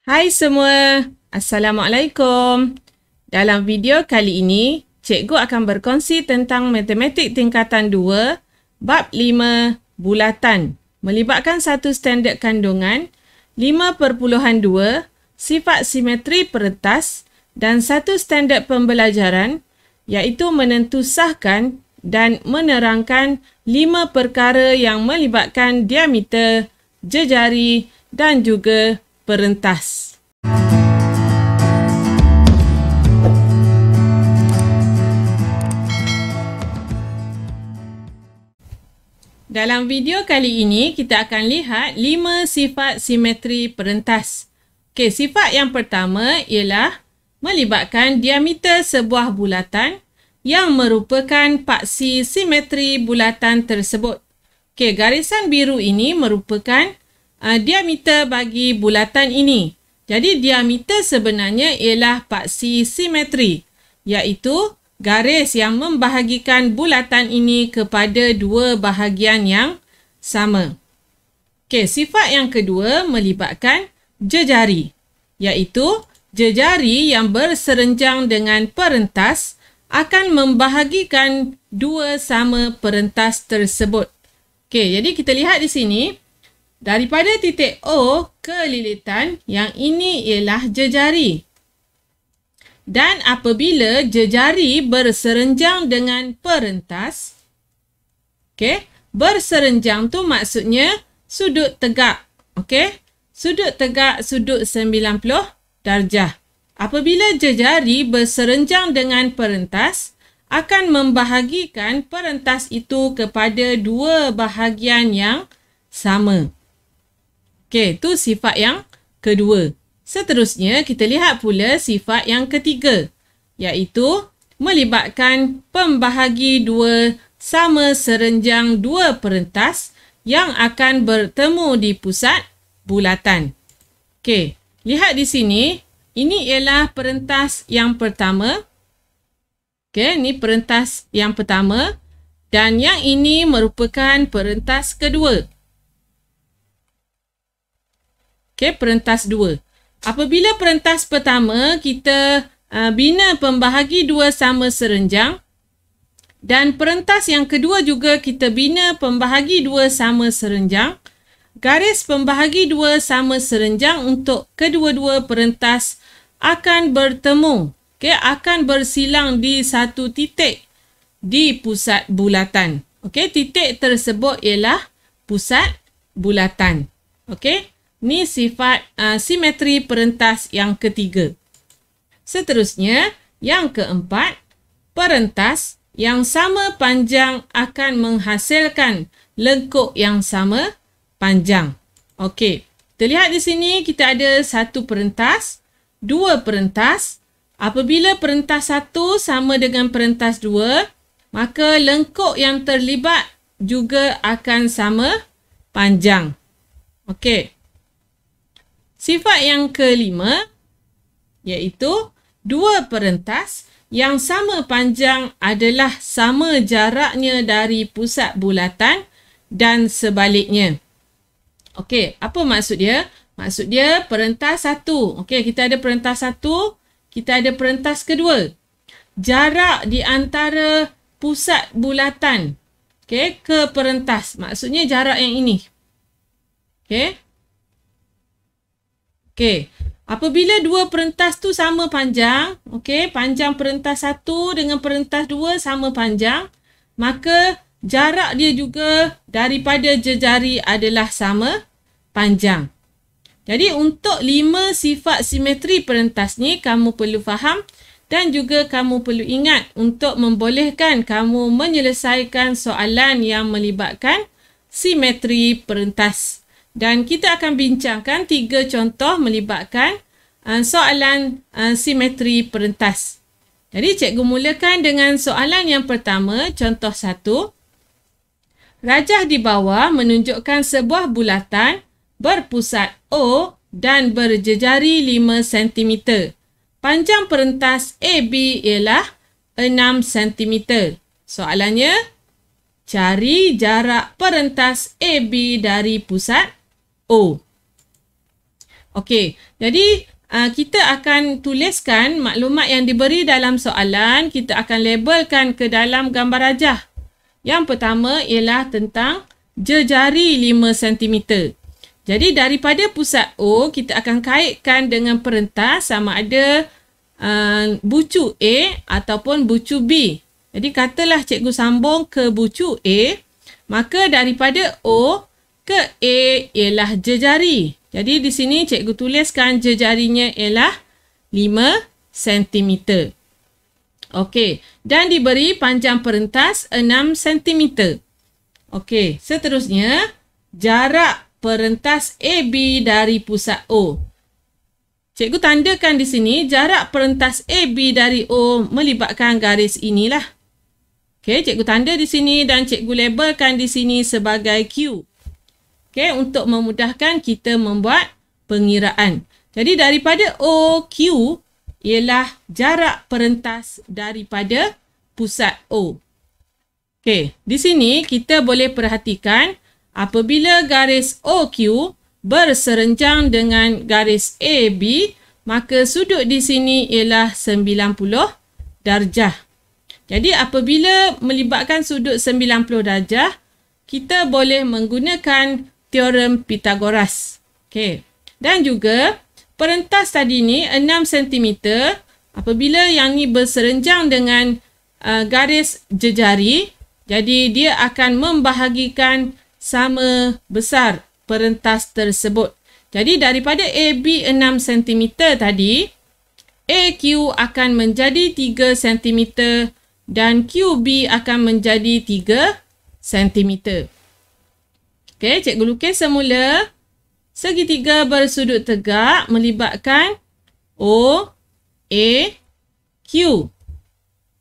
Hai semua, Assalamualaikum. Dalam video kali ini, cikgu akan berkongsi tentang matematik tingkatan 2, bab 5, bulatan, melibatkan satu standard kandungan, 5.2, sifat simetri peretas dan satu standard pembelajaran, iaitu menentusahkan dan menerangkan 5 perkara yang melibatkan diameter, jejari dan juga perentas. Dalam video kali ini, kita akan lihat 5 sifat simetri perentas. Okey, sifat yang pertama ialah melibatkan diameter sebuah bulatan yang merupakan paksi simetri bulatan tersebut. Okey, garisan biru ini merupakan diameter bagi bulatan ini. Jadi, diameter sebenarnya ialah paksi simetri, iaitu garis yang membahagikan bulatan ini kepada dua bahagian yang sama. Okey, sifat yang kedua melibatkan jejari, iaitu jejari yang berserenjang dengan perentas akan membahagikan dua sama perentas tersebut. Okey, jadi kita lihat di sini. Daripada titik O ke lilitan, yang ini ialah jejari. Dan apabila jejari berserenjang dengan perentas, berserenjang tu maksudnya sudut tegak. Sudut tegak, sudut 90 darjah. Apabila jejari berserenjang dengan perentas, akan membahagikan perentas itu kepada dua bahagian yang sama. Itu sifat yang kedua. Seterusnya, kita lihat pula sifat yang ketiga, iaitu melibatkan pembahagi dua sama serenjang dua perentas yang akan bertemu di pusat bulatan. Lihat di sini, ini ialah perentas yang pertama. Ini perentas yang pertama dan yang ini merupakan perentas kedua. Perentas 2. Apabila perentas pertama kita bina pembahagi dua sama serenjang dan perentas yang kedua juga kita bina pembahagi dua sama serenjang, garis pembahagi dua sama serenjang untuk kedua-dua perentas akan bertemu, akan bersilang di satu titik di pusat bulatan. Titik tersebut ialah pusat bulatan. Ini sifat simetri perentas yang ketiga. Seterusnya, yang keempat, perentas yang sama panjang akan menghasilkan lengkuk yang sama panjang. Kita lihat di sini kita ada satu perentas, dua perentas. Apabila perentas 1 sama dengan perentas 2, maka lengkuk yang terlibat juga akan sama panjang. Sifat yang kelima, iaitu dua perentas yang sama panjang adalah sama jaraknya dari pusat bulatan dan sebaliknya. Apa maksud dia? Maksud dia perentas 1. Kita ada perentas 1, kita ada perentas kedua. Jarak di antara pusat bulatan ke perentas, maksudnya jarak yang ini. Apabila dua perentas tu sama panjang, panjang perentas 1 dengan perentas 2 sama panjang, maka jarak dia juga daripada jejari adalah sama panjang. Jadi untuk 5 sifat simetri perentas ni kamu perlu faham dan juga kamu perlu ingat untuk membolehkan kamu menyelesaikan soalan yang melibatkan simetri perentas. Dan kita akan bincangkan 3 contoh melibatkan soalan simetri perentas. Jadi cikgu mulakan dengan soalan yang pertama, contoh 1. Rajah di bawah menunjukkan sebuah bulatan berpusat O dan berjejari 5 cm. Panjang perentas AB ialah 6 cm. Soalannya, cari jarak perentas AB dari pusat O. Okey, jadi kita akan tuliskan maklumat yang diberi dalam soalan. Kita akan labelkan ke dalam gambar rajah. Yang pertama ialah tentang jejari 5 cm. Jadi daripada pusat O, kita akan kaitkan dengan perentas sama ada bucu A ataupun bucu B. Jadi katalah cikgu sambung ke bucu A, maka daripada O ke A ialah jejari. Jadi di sini cikgu tuliskan jejarinya ialah 5 cm. Okey, dan diberi panjang perentas 6 cm. Okey, seterusnya jarak perentas AB dari pusat O. Cikgu tandakan di sini jarak perentas AB dari O melibatkan garis inilah. Okey, cikgu tanda di sini dan cikgu labelkan di sini sebagai Q. Okey, untuk memudahkan kita membuat pengiraan. Jadi daripada OQ ialah jarak perentas daripada pusat O. Okey, di sini kita boleh perhatikan apabila garis OQ berserenjang dengan garis AB, maka sudut di sini ialah 90 darjah. Jadi apabila melibatkan sudut 90 darjah, kita boleh menggunakan teorem Pythagoras. Okey. Dan juga perentas tadi ni 6 cm, apabila yang ni berserenjang dengan garis jejari, jadi dia akan membahagikan sama besar perentas tersebut. Jadi daripada AB 6 cm tadi, AQ akan menjadi 3 cm dan QB akan menjadi 3 cm. Okey, cikgu lukis semula segitiga bersudut tegak melibatkan O, A, Q.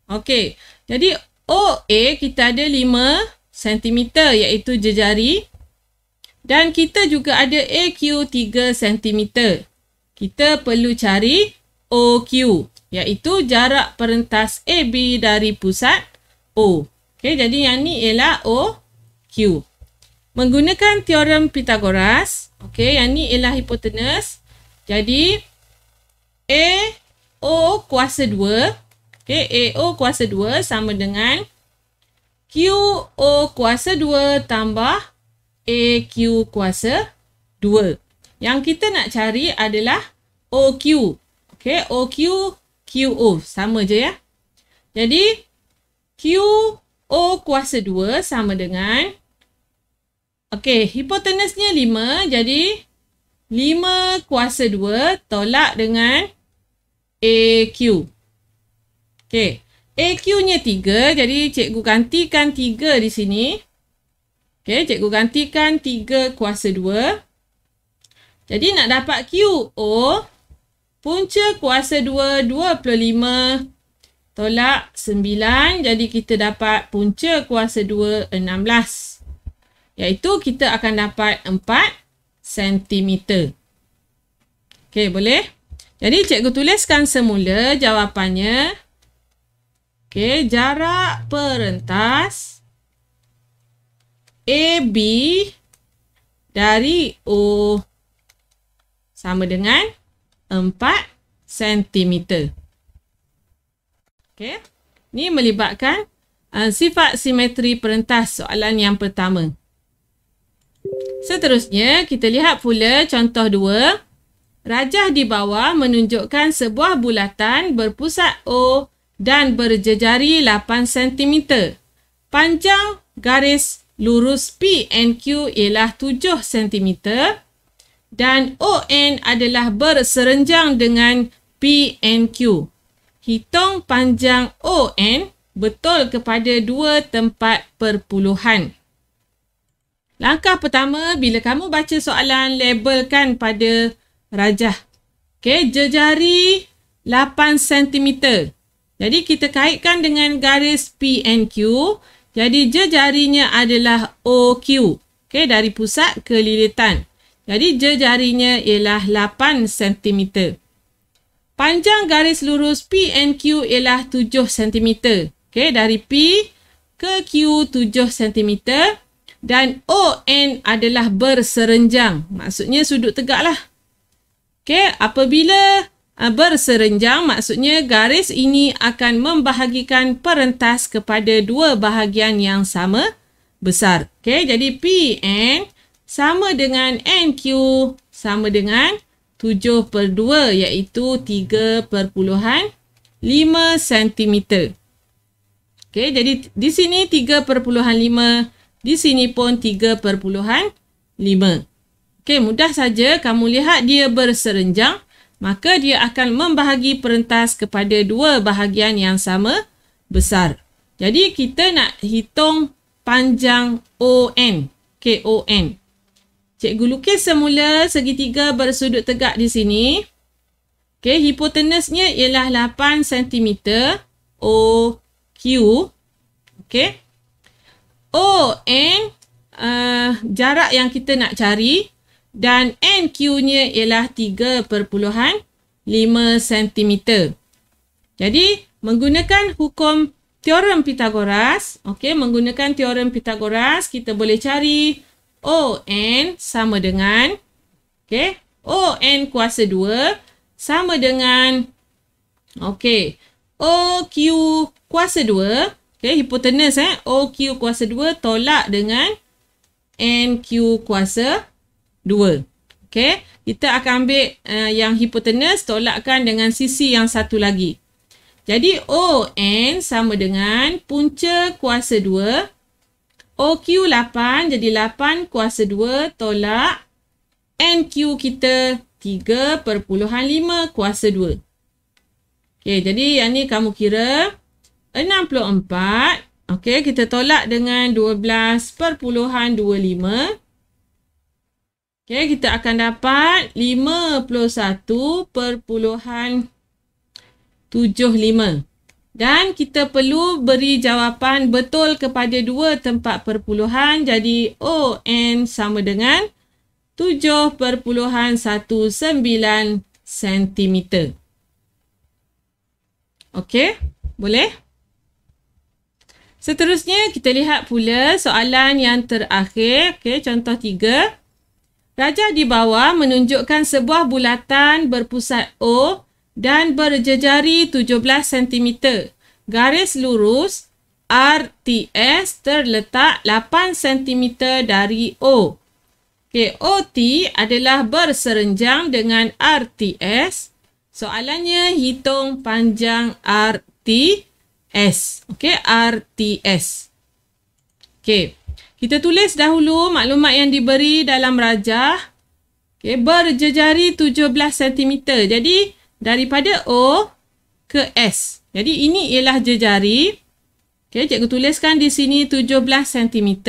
Okey, jadi OA kita ada 5 cm iaitu jejari. Dan kita juga ada AQ 3 cm. Kita perlu cari OQ, iaitu jarak perentas AB dari pusat O. Okey, jadi yang ni ialah OQ. Menggunakan teorem Pythagoras, okey, yang ni ialah hipotenus. Jadi AO kuasa 2, okey, AO kuasa 2 sama dengan QO kuasa 2 tambah AQ kuasa 2. Yang kita nak cari adalah OQ. Okey, OQ, QO. Sama je ya. Jadi, QO kuasa 2 sama dengan, okey, hipotenusnya 5. Jadi, 5 kuasa 2 tolak dengan AQ. Okey, AQ-nya 3. Jadi, cikgu gantikan 3 di sini. Okey, cikgu gantikan 3 kuasa 2. Jadi nak dapat QO, punca kuasa 2, 25 tolak 9. Jadi kita dapat punca kuasa 2, 16. Iaitu kita akan dapat 4 cm. Okey, boleh? Jadi cikgu tuliskan semula jawapannya. Okey, jarak perentas AB dari O sama dengan 4 cm. Okey. Ni melibatkan sifat simetri perentas soalan yang pertama. Seterusnya, kita lihat pula contoh 2. Rajah di bawah menunjukkan sebuah bulatan berpusat O dan berjejari 8 cm. Panjang garis lurus PNQ ialah 7 cm dan ON adalah berserenjang dengan PNQ. Hitung panjang ON betul kepada 2 tempat perpuluhan. Langkah pertama, bila kamu baca soalan, labelkan pada rajah. Okey, jejari 8 cm. Jadi kita kaitkan dengan garis PNQ. Jadi jejarinya adalah OQ. Okey, dari pusat ke lilitan. Jadi jejarinya ialah 8 cm. Panjang garis lurus PNQ ialah 7 cm. Okey, dari P ke Q 7 cm. Dan ON adalah berserenjang. Maksudnya sudut tegak lah. Okey, apabila berserenjang, maksudnya garis ini akan membahagikan perentas kepada dua bahagian yang sama besar. Okey, jadi PN sama dengan NQ sama dengan 7/2 iaitu 3.5 cm. Okey, jadi di sini 3.5, di sini pun 3.5. Okey, mudah saja kamu lihat dia berserenjang, maka dia akan membahagi perentas kepada dua bahagian yang sama besar. Jadi kita nak hitung panjang ON. Okey, ON. Cikgu lukis semula segitiga bersudut tegak di sini. Okey, hipotenusnya ialah 8 cm OQ. Okey. ON jarak yang kita nak cari dan NQ-nya ialah 3.5 cm. Jadi, menggunakan hukum teorem Pythagoras, okey, menggunakan teorem Pythagoras, kita boleh cari ON sama dengan, okey, ON kuasa 2 sama dengan, okey, OQ kuasa 2, okey, hipotenus OQ kuasa 2 tolak dengan NQ kuasa 2. Okey, kita akan ambil yang hipotenus tolakkan dengan sisi yang satu lagi. Jadi ON sama dengan punca kuasa 2. OQ 8, jadi 8 kuasa 2 tolak NQ kita 3.5 kuasa 2. Okey, jadi yang ni kamu kira 64. Okey, kita tolak dengan 12.25. Okey, kita akan dapat 51.75. Dan kita perlu beri jawapan betul kepada dua tempat perpuluhan. Jadi ON sama dengan 7.19 cm. Okey, boleh? Seterusnya kita lihat pula soalan yang terakhir. Okey, contoh 3. Rajah di bawah menunjukkan sebuah bulatan berpusat O dan berjejari 17 cm. Garis lurus RTS terletak 8 cm dari O. Okay, OT adalah berserenjang dengan RTS. Soalannya hitung panjang RTS. Okay, RTS. Okay. Kita tulis dahulu maklumat yang diberi dalam rajah. Okay, berjejari 17 cm. Jadi, daripada O ke S. Jadi, ini ialah jejari. Okay, cikgu tuliskan di sini 17 cm.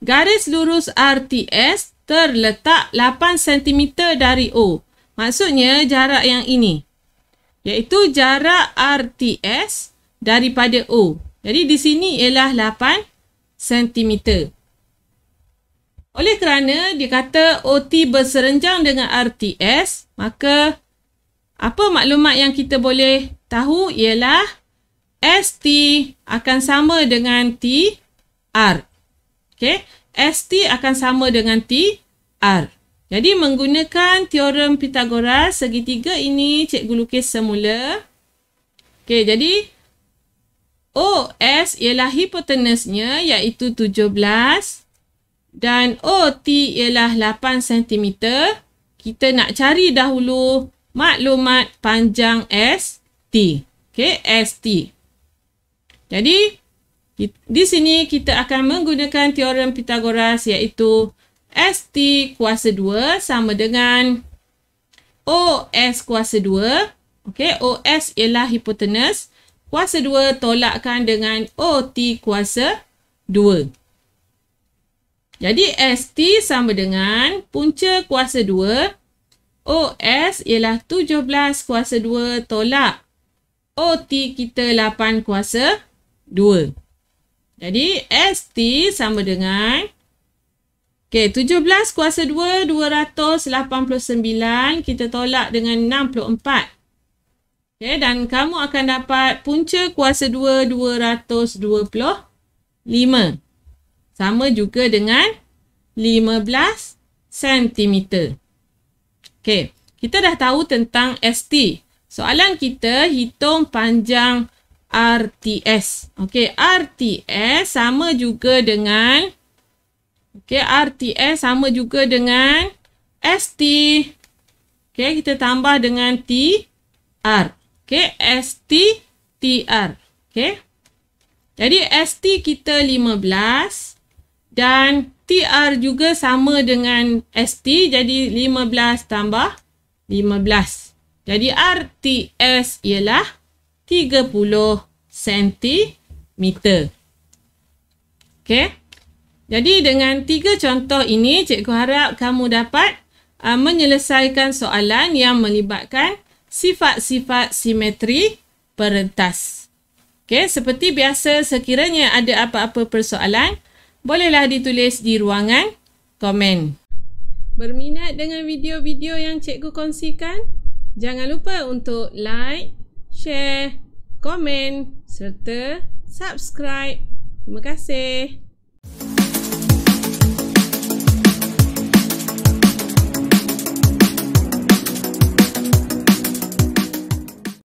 Garis lurus RTS terletak 8 cm dari O. Maksudnya, jarak yang ini. Iaitu jarak RTS daripada O. Jadi, di sini ialah 8 cm. Oleh kerana dia kata OT berserenjang dengan RTS, maka apa maklumat yang kita boleh tahu ialah ST akan sama dengan TR. Okey, ST akan sama dengan TR. Jadi menggunakan teorem Pythagoras, segitiga ini cikgu lukis semula. Okey, jadi OS ialah hipotenusnya iaitu 17 dan OT ialah 8 cm. Kita nak cari dahulu maklumat panjang ST. Okey, ST. Jadi di sini kita akan menggunakan teorem Pythagoras iaitu ST kuasa 2 sama dengan OS kuasa 2. Okey, OS ialah hipotenus. Kuasa 2 tolakkan dengan OT kuasa 2. Jadi ST sama dengan punca kuasa 2. OS ialah 17 kuasa 2 tolak OT kita 8 kuasa 2. Jadi ST sama dengan 17 kuasa 2, 289. Kita tolak dengan 64. Okay, dan kamu akan dapat punca kuasa 2, 225. Sama juga dengan 15 cm. Okey, kita dah tahu tentang ST. Soalan kita hitung panjang RTS. Okey, RTS sama juga dengan ST. Okey, kita tambah dengan TR. Okey, ST TR. Okey. Jadi ST kita 15 dan TR juga sama dengan ST, jadi 15 tambah 15. Jadi RTS ialah 30 cm. Okey. Jadi dengan 3 contoh ini, cikgu harap kamu dapat menyelesaikan soalan yang melibatkan sifat-sifat simetri perentas. Okey, seperti biasa, sekiranya ada apa-apa persoalan, bolehlah ditulis di ruangan komen. Berminat dengan video-video yang cikgu kongsikan? Jangan lupa untuk like, share, komen serta subscribe. Terima kasih.